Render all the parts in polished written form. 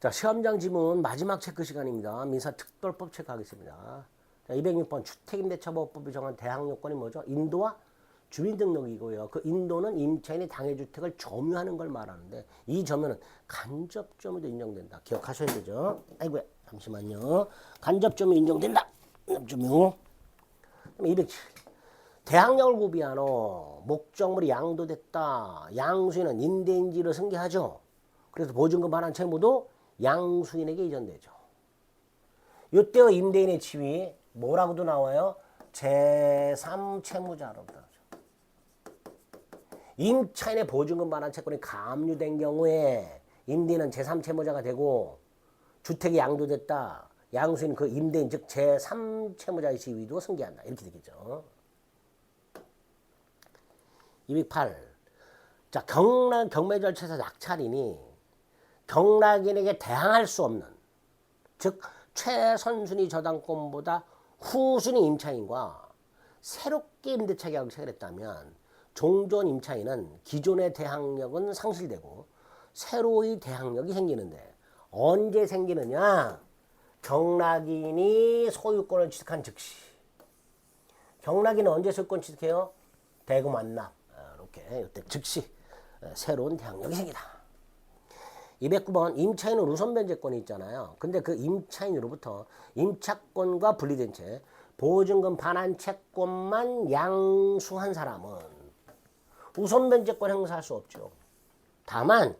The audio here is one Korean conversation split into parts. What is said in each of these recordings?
자, 시험장 지문 마지막 체크 시간입니다. 민사특별법 체크하겠습니다. 자, 206번 주택임대차보호법이 정한 대항 요건이 뭐죠? 인도와 주민등록이고요. 그 인도는 임차인이 당해주택을 점유하는 걸 말하는데 이 점유는 간접점유도 인정된다. 기억하셔야 되죠. 아이고야, 잠시만요. 간접점유 인정된다. 간접점유. 207. 대항력을 구비하노. 목적물이 양도됐다. 양수인은 임대인지를 승계하죠. 그래서 보증금 반환 채무도 양수인에게 이전되죠. 이때의 임대인의 지위 뭐라고도 나와요? 제3채무자로 나오죠. 임차인의 보증금 반환 채권이 감유된 경우에 임대인은 제3채무자가 되고 주택이 양도됐다. 양수인 그 임대인 즉 제3채무자의 지위도 승계한다. 이렇게 되겠죠. 208. 자, 경매 절차에서 낙찰인이 경락인에게 대항할 수 없는, 즉 최선순위 저당권보다 후순위 임차인과 새롭게 임대차 계약을 체결했다면 종전 임차인은 기존의 대항력은 상실되고 새로의 대항력이 생기는데 언제 생기느냐? 경락인이 소유권을 취득한 즉시. 경락인은 언제 소유권 취득해요? 대금 완납. 이렇게 이때 즉시 새로운 대항력이 생기다. 209번 임차인은 우선 변제권이 있잖아요. 근데 그 임차인으로부터 임차권과 분리된 채 보증금 반환 채권만 양수한 사람은 우선 변제권 행사할 수 없죠. 다만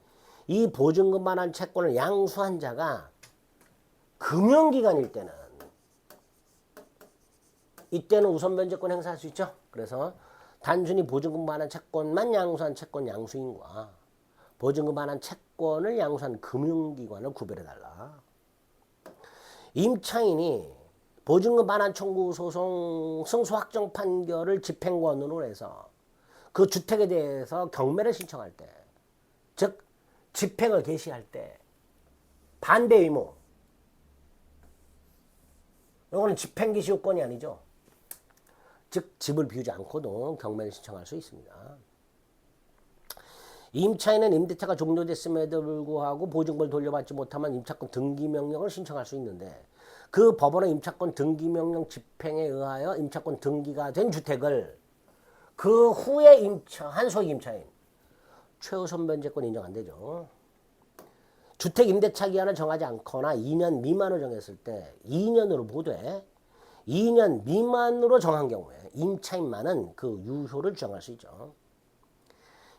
이 보증금 반환 채권을 양수한 자가 금융기관일 때는 이때는 우선 변제권 행사할 수 있죠. 그래서 단순히 보증금 반환 채권만 양수한 채권 양수인과 보증금 반환 채권을 양수한 금융기관을 구별해달라. 임차인이 보증금 반환 청구 소송 승소 확정 판결을 집행권으로 해서 그 주택에 대해서 경매를 신청할 때, 즉 집행을 개시할 때 반대 의무, 이거는 집행 개시 요건이 아니죠. 즉 집을 비우지 않고도 경매를 신청할 수 있습니다. 임차인은 임대차가 종료됐음에도 불구하고 보증금을 돌려받지 못하면 임차권 등기명령을 신청할 수 있는데 그 법원의 임차권 등기명령 집행에 의하여 임차권 등기가 된 주택을 그 후에 임차한 소액 임차인 최우선 변제권 인정 안 되죠. 주택 임대차 기한을 정하지 않거나 2년 미만으로 정했을 때 2년으로 보되 2년 미만으로 정한 경우에 임차인만은 그 유효를 주장할 수 있죠.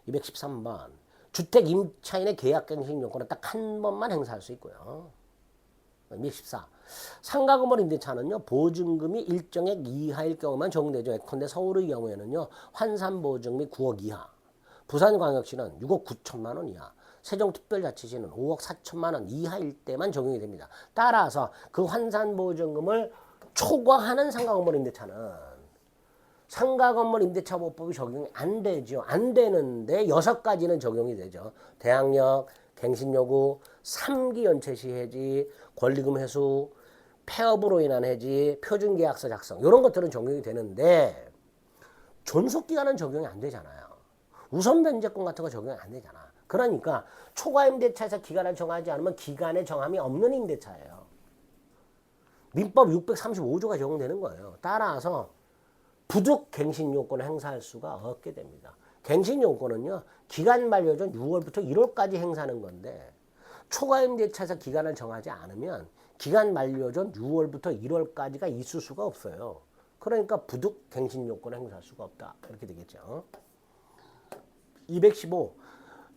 213번 주택 임차인의 계약갱신 요건은 딱 한 번만 행사할 수 있고요. 214. 상가 건물 임대차는요 보증금이 일정액 이하일 경우만 적용되죠. 예컨대 서울의 경우에는요 환산 보증 및 9억 이하, 부산광역시는 6억 9천만 원 이하, 세종특별자치시는 5억 4천만 원 이하일 때만 적용이 됩니다. 따라서 그 환산 보증금을 초과하는 상가 건물 임대차는 상가 건물 임대차 보호법이 적용이 안 되죠. 안 되는데 6가지는 적용이 되죠. 대항력, 갱신 요구, 3기 연체 시 해지, 권리금 회수, 폐업으로 인한 해지, 표준 계약서 작성 이런 것들은 적용이 되는데 존속 기간은 적용이 안 되잖아요. 우선 변제권 같은 거 적용이 안 되잖아. 그러니까 초과 임대차에서 기간을 정하지 않으면 기간의 정함이 없는 임대차예요. 민법 635조가 적용되는 거예요. 따라서 부득 갱신 요건을 행사할 수가 없게 됩니다. 갱신 요건은요 기간 만료 전 6월부터 1월까지 행사하는 건데 초과 임대차에서 기간을 정하지 않으면 기간 만료 전 6월부터 1월까지가 있을 수가 없어요. 그러니까 부득 갱신 요건을 행사할 수가 없다. 이렇게 되겠죠. 215.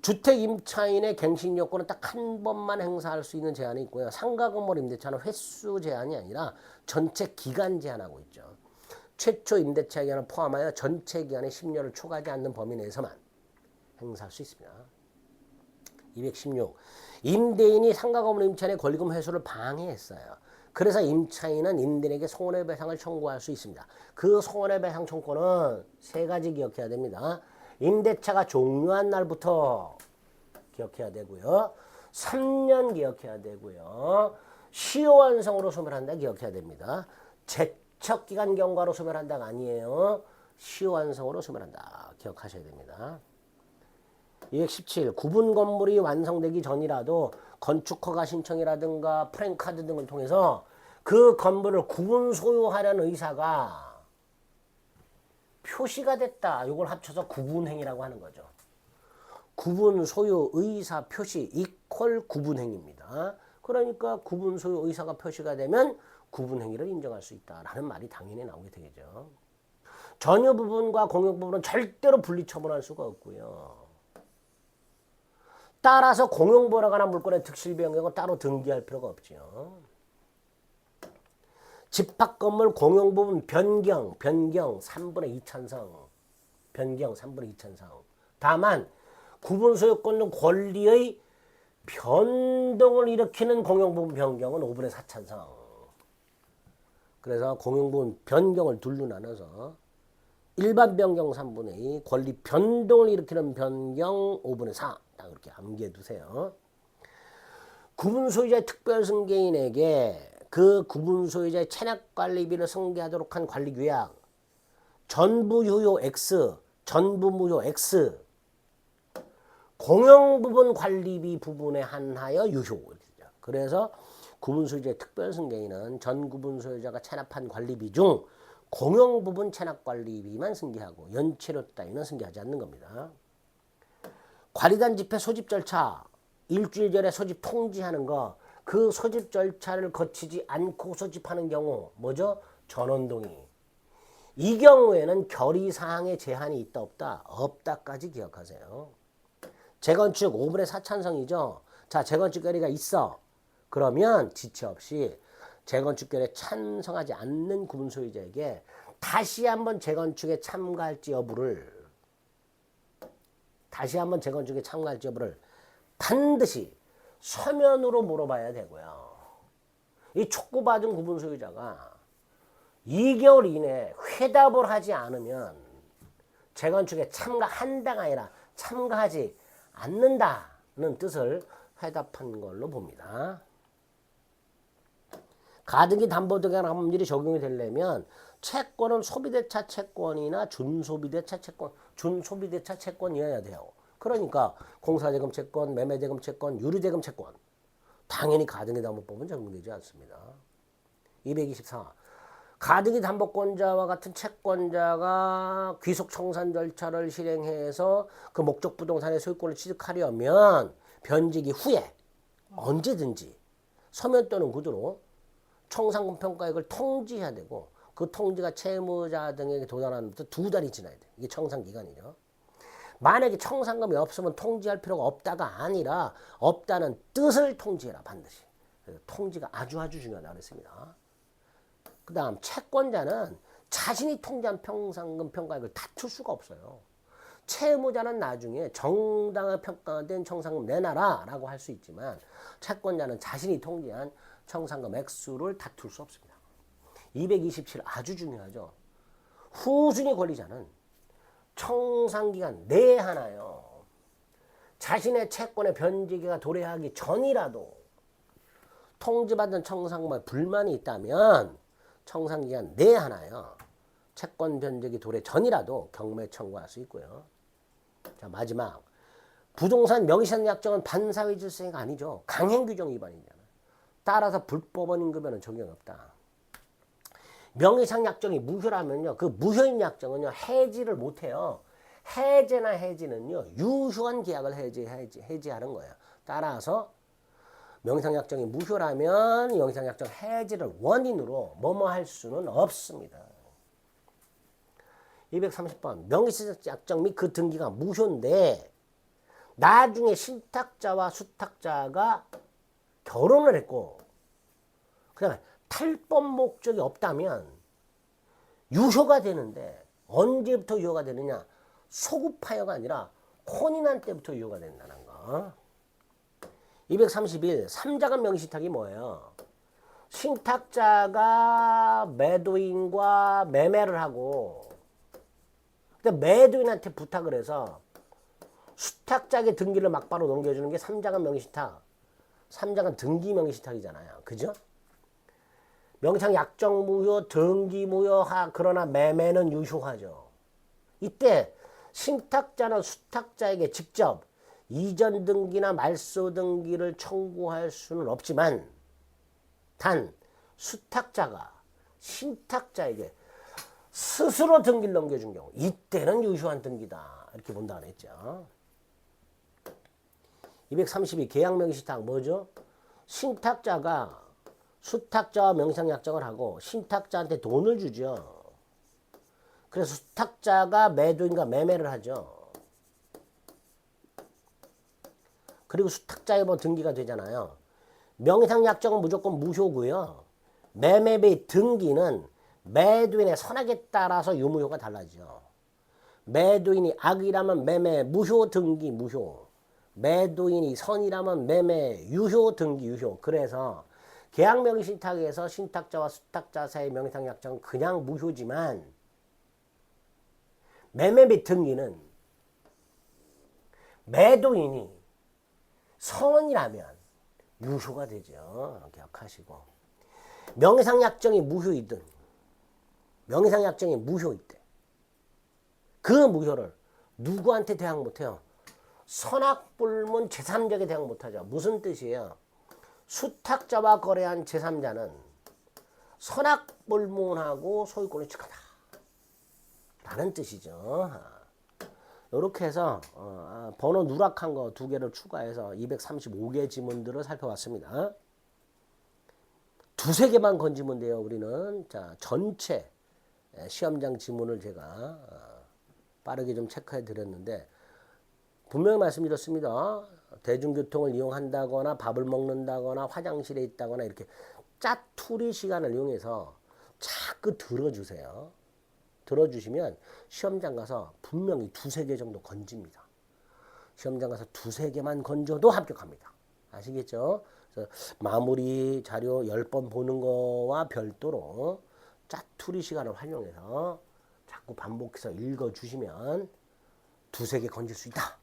주택 임차인의 갱신 요건은 딱 한 번만 행사할 수 있는 제한이 있고요. 상가 건물 임대차는 횟수 제한이 아니라 전체 기간 제한하고 있죠. 최초 임대차 기간을 포함하여 전체 기간의 10년을 초과하지 않는 범위 내에서만 행사할 수 있습니다. 216. 임대인이 상가 건물 임차인의 권리금 회수를 방해했어요. 그래서 임차인은 임대인에게 손해배상을 청구할 수 있습니다. 그 손해배상 청구는 3가지 기억해야 됩니다. 임대차가 종료한 날부터 기억해야 되고요. 3년 기억해야 되고요. 시효완성으로 소멸한다 기억해야 됩니다. 제척기간 경과로 소멸한다가 아니에요. 시효완성으로 소멸한다. 기억하셔야 됩니다. 217. 구분 건물이 완성되기 전이라도 건축 허가 신청이라든가 프랜카드 등을 통해서 그 건물을 구분 소유하려는 의사가 표시가 됐다. 이걸 합쳐서 구분행위라고 하는 거죠. 구분 소유 의사 표시 이퀄 구분행위입니다. 그러니까 구분 소유 의사가 표시가 되면 구분행위를 인정할 수 있다라는 말이 당연히 나오게 되겠죠. 전유 부분과 공용 부분은 절대로 분리처분할 수가 없고요. 따라서 공용보호에 관한 물권의 득실 변경은 따로 등기할 필요가 없죠. 집합 건물 공용 부분 변경 3분의 2 찬성. 변경 3분의 2 찬성. 다만 구분 소유권 권리의 변동을 일으키는 공용 부분 변경은 5분의 4 찬성. 그래서 공용 부분 변경을 둘로 나눠서 일반 변경 3분의 2, 권리 변동을 일으키는 변경 5분의 4. 딱 이렇게 암기해 두세요. 구분 소유자의 특별 승계인에게 그 구분 소유자의 체납 관리비를 승계하도록 한 관리 규약 전부 유효 X, 전부 무효 X 공용 부분 관리비 부분에 한하여 유효. 그래서 구분 소유자의 특별 승계인은 전 구분 소유자가 체납한 관리비 중 공용 부분 체납 관리비만 승계하고 연체료 따위는 승계하지 않는 겁니다. 관리단 집회 소집 절차 일주일 전에 소집 통지하는 거 그 소집 절차를 거치지 않고 소집하는 경우 뭐죠? 전원동의. 이 경우에는 결의사항에 제한이 있다 없다? 없다까지 기억하세요. 재건축 5분의 4 찬성이죠. 자, 재건축 결의가 있어. 그러면 지체 없이 재건축 결의에 찬성하지 않는 구분 소유자에게 다시 한번 재건축에 참가할지 여부를 반드시 서면으로 물어봐야 되고요. 이 촉구받은 구분 소유자가 2개월 이내에 회답을 하지 않으면 재건축에 참가한다가 아니라 참가하지 않는다는 뜻을 회답한 걸로 봅니다. 가등기 담보등의 합률이 적용이 되려면 채권은 소비대차 채권이나 준소비대차 채권이어야 돼요. 그러니까 공사대금 채권, 매매대금 채권, 유류대금 채권 당연히 가등기 담보법은 적용되지 않습니다. 224. 가등기 담보권자와 같은 채권자가 귀속 청산 절차를 실행해서 그 목적 부동산의 소유권을 취득하려면 변제기 후에 언제든지 서면 또는 구두로 청산금 평가액을 통지해야 되고 그 통지가 채무자 등에게 도달하는 부터 2달이 지나야 돼. 이게 청산기간이죠. 만약에 청산금이 없으면 통지할 필요가 없다가 아니라 없다는 뜻을 통지해라 반드시. 그래서 통지가 아주 중요하다고 그랬습니다. 그 다음 채권자는 자신이 통지한 청산금 평가액을 다툴 수가 없어요. 채무자는 나중에 정당하게 평가된 청산금 내놔라 라고 할 수 있지만 채권자는 자신이 통지한 청산금 액수를 다툴 수 없습니다. 227 아주 중요하죠. 후순위 권리자는 청산기간 내에 하나요. 자신의 채권의 변제기가 도래하기 전이라도 통지받은 청산금에 불만이 있다면 청산기간 내에 하나요. 채권 변제기 도래 전이라도 경매 청구할 수 있고요. 자, 마지막 부동산 명의상 약정은 반사회 질서가 아니죠. 강행규정 위반이잖아요. 따라서 불법원 임금에는 적용이 없다. 명의상 약정이 무효라면요. 그 무효인 약정은요. 해지를 못해요. 해제나 해지는요. 유효한 계약을 해지하는 거예요. 따라서 명의상 약정이 무효라면 명의상 약정 해지를 원인으로 뭐뭐 할 수는 없습니다. 230번 명의상 약정 및 그 등기가 무효인데 나중에 신탁자와 수탁자가 결혼을 했고 그다음에 탈법 목적이 없다면 유효가 되는데 언제부터 유효가 되느냐? 소급하여가 아니라 혼인한 때부터 유효가 된다는 거. 231 삼자간 명의신탁이 뭐예요? 신탁자가 매도인과 매매를 하고 근데 매도인한테 부탁을 해서 수탁자에게 등기를 막바로 넘겨주는 게 삼자간 명의신탁. 삼자간 등기 명의신탁이잖아요. 그죠? 명의상 약정 무효, 등기 무효, 그러나 매매는 유효하죠. 이때 신탁자는 수탁자에게 직접 이전 등기나 말소 등기를 청구할 수는 없지만 단 수탁자가 신탁자에게 스스로 등기를 넘겨준 경우 이때는 유효한 등기다 이렇게 본다고 했죠. 232 계약명의신탁 뭐죠? 신탁자가 수탁자와 명의상약정을 하고 신탁자한테 돈을 주죠. 그래서 수탁자가 매도인과 매매를 하죠. 그리고 수탁자의 뭐 등기가 되잖아요. 명의상약정은 무조건 무효고요. 매매 및 등기는 매도인의 선악에 따라서 유무효가 달라지죠. 매도인이 악이라면 매매 무효 등기 무효. 매도인이 선이라면 매매 유효 등기 유효. 그래서 계약명의신탁에서 신탁자와 수탁자 사이의 명의상약정은 그냥 무효지만 매매 및 등기는 매도인이 선이라면 유효가 되죠. 기억하시고. 명의상약정이 무효이든 명의상약정이 무효이든 그 무효를 누구한테 대항 못해요? 선악불문 제3자에게 대항 못하죠. 무슨 뜻이에요? 수탁자와 거래한 제3자는 선악불문하고 소유권을 취하다 라는 뜻이죠. 이렇게 해서 번호 누락한 거 2개를 추가해서 235개 지문들을 살펴봤습니다. 2-3개만 건지면 돼요. 우리는 자 전체 시험장 지문을 제가 빠르게 좀 체크해 드렸는데 분명히 말씀드렸습니다. 대중교통을 이용한다거나 밥을 먹는다거나 화장실에 있다거나 이렇게 짜투리 시간을 이용해서 자꾸 들어주세요. 들어주시면 시험장 가서 분명히 2-3개 정도 건집니다. 시험장 가서 2-3개만 건져도 합격합니다. 아시겠죠? 그래서 마무리 자료 10번 보는 거와 별도로 짜투리 시간을 활용해서 자꾸 반복해서 읽어주시면 2-3개 건질 수 있다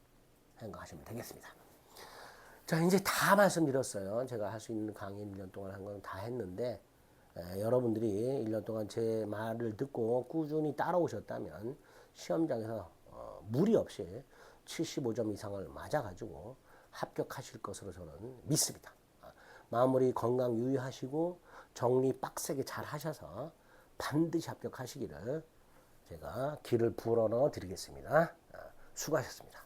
생각하시면 되겠습니다. 자, 이제 다 말씀드렸어요. 제가 할 수 있는 강의 1년 동안 한 건 다 했는데 여러분들이 1년 동안 제 말을 듣고 꾸준히 따라오셨다면 시험장에서 무리 없이 75점 이상을 맞아가지고 합격하실 것으로 저는 믿습니다. 마무리 건강 유의하시고 정리 빡세게 잘 하셔서 반드시 합격하시기를 제가 기를 불어넣어 드리겠습니다. 수고하셨습니다.